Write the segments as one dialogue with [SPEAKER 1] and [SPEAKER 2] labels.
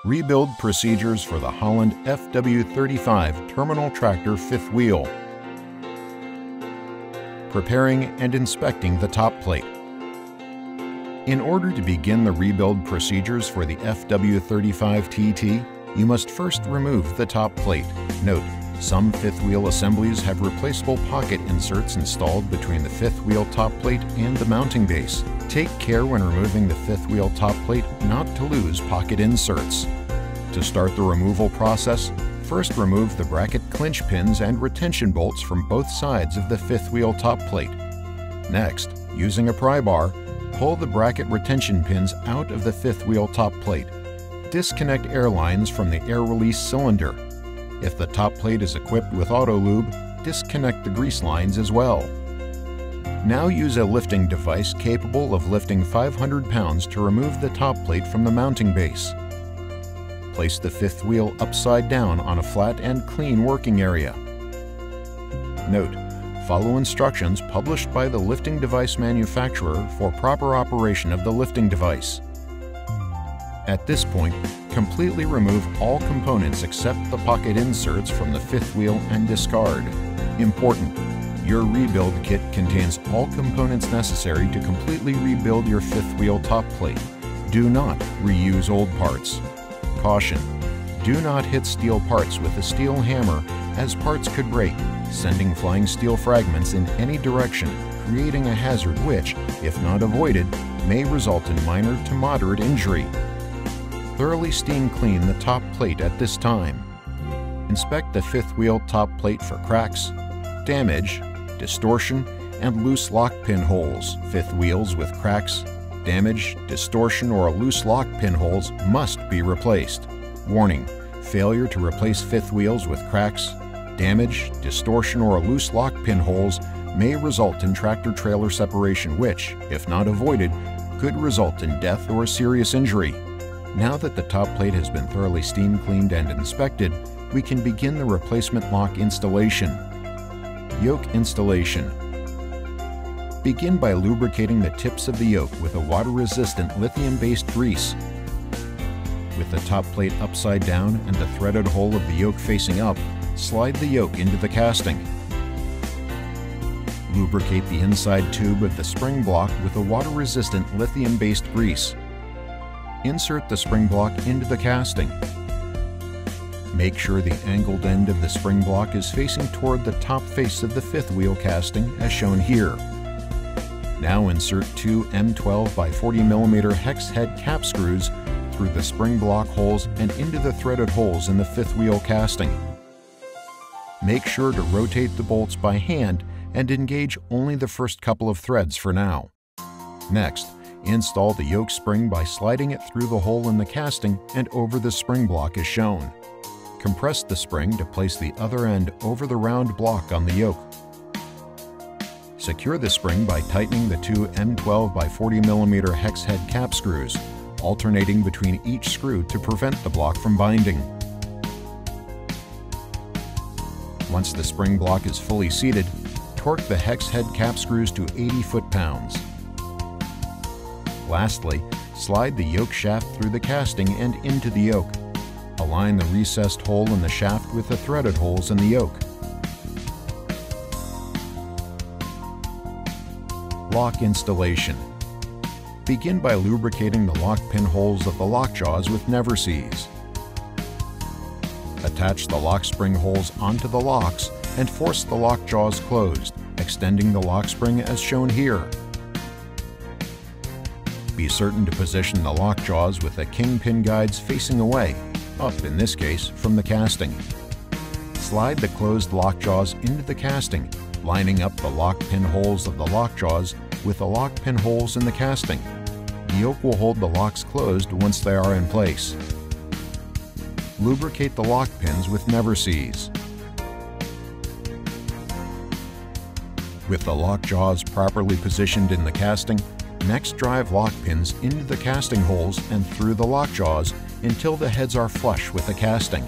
[SPEAKER 1] Rebuild procedures for the Holland FW35 terminal tractor fifth wheel. Preparing and inspecting the top plate. In order to begin the rebuild procedures for the FW35TT, you must first remove the top plate. Note, some fifth wheel assemblies have replaceable pocket inserts installed between the fifth wheel top plate and the mounting base. Take care when removing the fifth wheel top plate not to lose pocket inserts. To start the removal process, first remove the bracket clinch pins and retention bolts from both sides of the fifth wheel top plate. Next, using a pry bar, pull the bracket retention pins out of the fifth wheel top plate. Disconnect air lines from the air release cylinder. If the top plate is equipped with auto lube, disconnect the grease lines as well. Now use a lifting device capable of lifting 500 pounds to remove the top plate from the mounting base. Place the fifth wheel upside down on a flat and clean working area. Note, follow instructions published by the lifting device manufacturer for proper operation of the lifting device. At this point, completely remove all components except the pocket inserts from the fifth wheel and discard. Important: your rebuild kit contains all components necessary to completely rebuild your fifth wheel top plate. Do not reuse old parts. Caution: do not hit steel parts with a steel hammer, as parts could break, sending flying steel fragments in any direction, creating a hazard which, if not avoided, may result in minor to moderate injury. Thoroughly steam clean the top plate at this time. Inspect the fifth wheel top plate for cracks, damage, distortion, and loose lock pin holes. Fifth wheels with cracks, damage, distortion, or loose lock pin holes must be replaced. Warning: failure to replace fifth wheels with cracks, damage, distortion, or loose lock pin holes may result in tractor-trailer separation which, if not avoided, could result in death or serious injury. Now that the top plate has been thoroughly steam cleaned and inspected, we can begin the replacement lock installation. Yoke installation. Begin by lubricating the tips of the yoke with a water-resistant lithium-based grease. With the top plate upside down and the threaded hole of the yoke facing up, slide the yoke into the casting. Lubricate the inside tube of the spring block with a water-resistant lithium-based grease. Insert the spring block into the casting. Make sure the angled end of the spring block is facing toward the top face of the fifth wheel casting as shown here. Now insert two M12 by 40 mm hex head cap screws through the spring block holes and into the threaded holes in the fifth wheel casting. Make sure to rotate the bolts by hand and engage only the first couple of threads for now. Next, install the yoke spring by sliding it through the hole in the casting and over the spring block as shown. Compress the spring to place the other end over the round block on the yoke. Secure the spring by tightening the two M12 by 40 mm hex head cap screws, alternating between each screw to prevent the block from binding. Once the spring block is fully seated, torque the hex head cap screws to 80 foot-pounds. Lastly, slide the yoke shaft through the casting and into the yoke. Align the recessed hole in the shaft with the threaded holes in the yoke. Lock installation. Begin by lubricating the lock pin holes of the lock jaws with Never Seize. Attach the lock spring holes onto the locks and force the lock jaws closed, extending the lock spring as shown here. Be certain to position the lock jaws with the kingpin guides facing away, up in this case, from the casting. Slide the closed lock jaws into the casting, lining up the lock pin holes of the lock jaws with the lock pin holes in the casting. The yoke will hold the locks closed once they are in place. Lubricate the lock pins with Never Seize. With the lock jaws properly positioned in the casting, next drive lock pins into the casting holes and through the lock jaws until the heads are flush with the casting.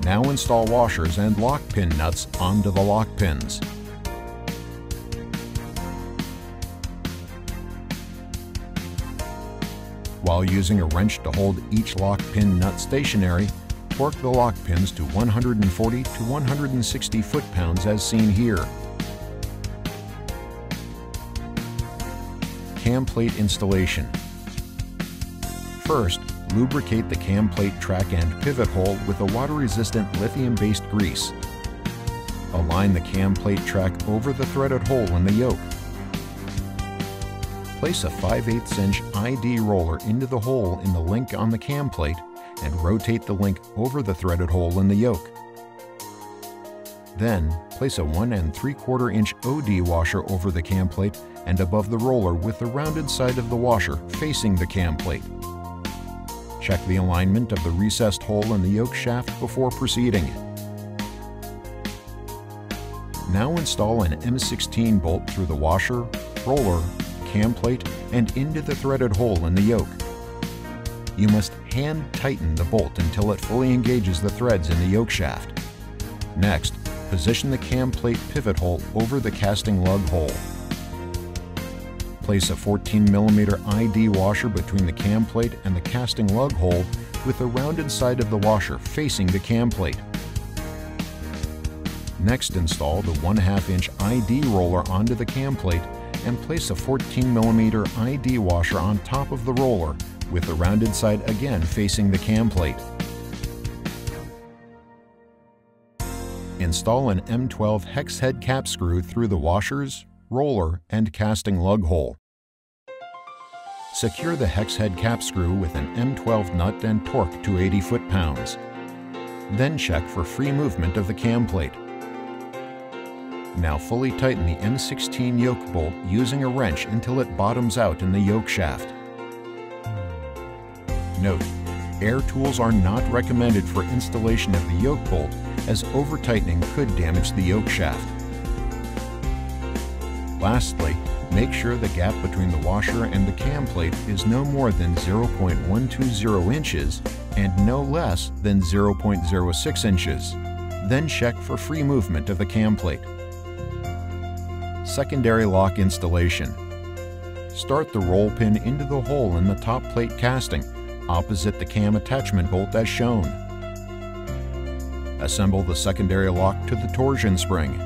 [SPEAKER 1] Now install washers and lock pin nuts onto the lock pins. While using a wrench to hold each lock pin nut stationary, torque the lock pins to 140 to 160 foot-pounds as seen here. Cam plate installation. First, lubricate the cam plate track and pivot hole with a water-resistant lithium-based grease. Align the cam plate track over the threaded hole in the yoke. Place a 5/8 inch ID roller into the hole in the link on the cam plate and rotate the link over the threaded hole in the yoke. Then, place a 1 3/4 inch OD washer over the cam plate and above the roller with the rounded side of the washer facing the cam plate. Check the alignment of the recessed hole in the yoke shaft before proceeding. Now install an M16 bolt through the washer, roller, cam plate, and into the threaded hole in the yoke. You must hand tighten the bolt until it fully engages the threads in the yoke shaft. Next, position the cam plate pivot hole over the casting lug hole. Place a 14mm ID washer between the cam plate and the casting lug hole with the rounded side of the washer facing the cam plate. Next, install the 1/2 inch ID roller onto the cam plate and place a 14mm ID washer on top of the roller with the rounded side again facing the cam plate. Install an M12 hex head cap screw through the washers, roller, and casting lug hole. Secure the hex head cap screw with an M12 nut and torque to 80 foot-pounds. Then check for free movement of the cam plate. Now fully tighten the M16 yoke bolt using a wrench until it bottoms out in the yoke shaft. Note: air tools are not recommended for installation of the yoke bolt, as over-tightening could damage the yoke shaft. Lastly, make sure the gap between the washer and the cam plate is no more than 0.120 inches and no less than 0.06 inches. Then check for free movement of the cam plate. Secondary lock installation. Start the roll pin into the hole in the top plate casting, opposite the cam attachment bolt as shown. Assemble the secondary lock to the torsion spring.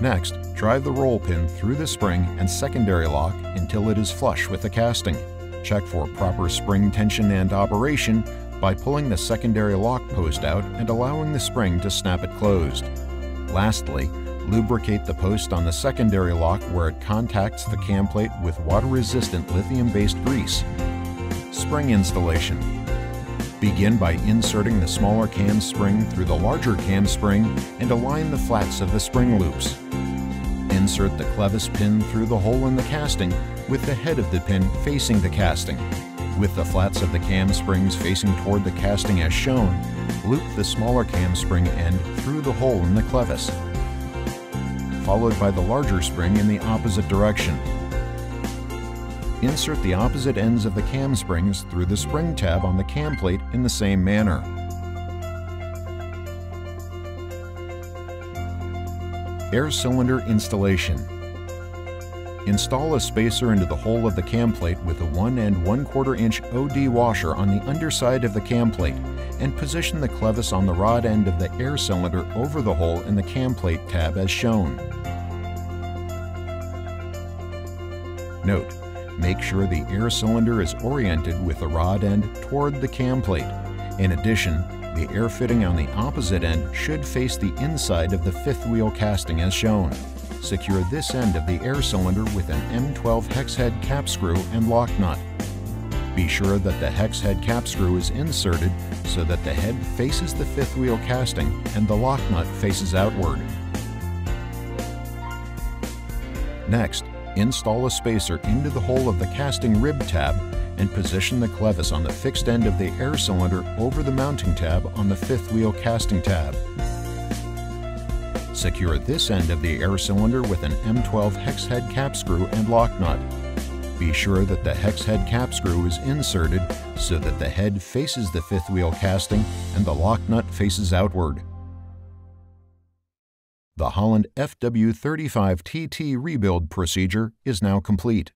[SPEAKER 1] Next, drive the roll pin through the spring and secondary lock until it is flush with the casting. Check for proper spring tension and operation by pulling the secondary lock post out and allowing the spring to snap it closed. Lastly, lubricate the post on the secondary lock where it contacts the cam plate with water-resistant lithium-based grease. Spring installation. Begin by inserting the smaller cam spring through the larger cam spring and align the flats of the spring loops. Insert the clevis pin through the hole in the casting with the head of the pin facing the casting. With the flats of the cam springs facing toward the casting as shown, loop the smaller cam spring end through the hole in the clevis, followed by the larger spring in the opposite direction. Insert the opposite ends of the cam springs through the spring tab on the cam plate in the same manner. Air cylinder installation. Install a spacer into the hole of the cam plate with a 1 1/4 inch OD washer on the underside of the cam plate and position the clevis on the rod end of the air cylinder over the hole in the cam plate tab as shown. Note: make sure the air cylinder is oriented with the rod end toward the cam plate. In addition, the air fitting on the opposite end should face the inside of the fifth wheel casting as shown. Secure this end of the air cylinder with an M12 hex head cap screw and lock nut. Be sure that the hex head cap screw is inserted so that the head faces the fifth wheel casting and the lock nut faces outward. Next, install a spacer into the hole of the casting rib tab and position the clevis on the fixed end of the air cylinder over the mounting tab on the fifth wheel casting tab. Secure this end of the air cylinder with an M12 hex head cap screw and lock nut. Be sure that the hex head cap screw is inserted so that the head faces the fifth wheel casting and the lock nut faces outward. The HOLLAND FW35TT rebuild procedure is now complete.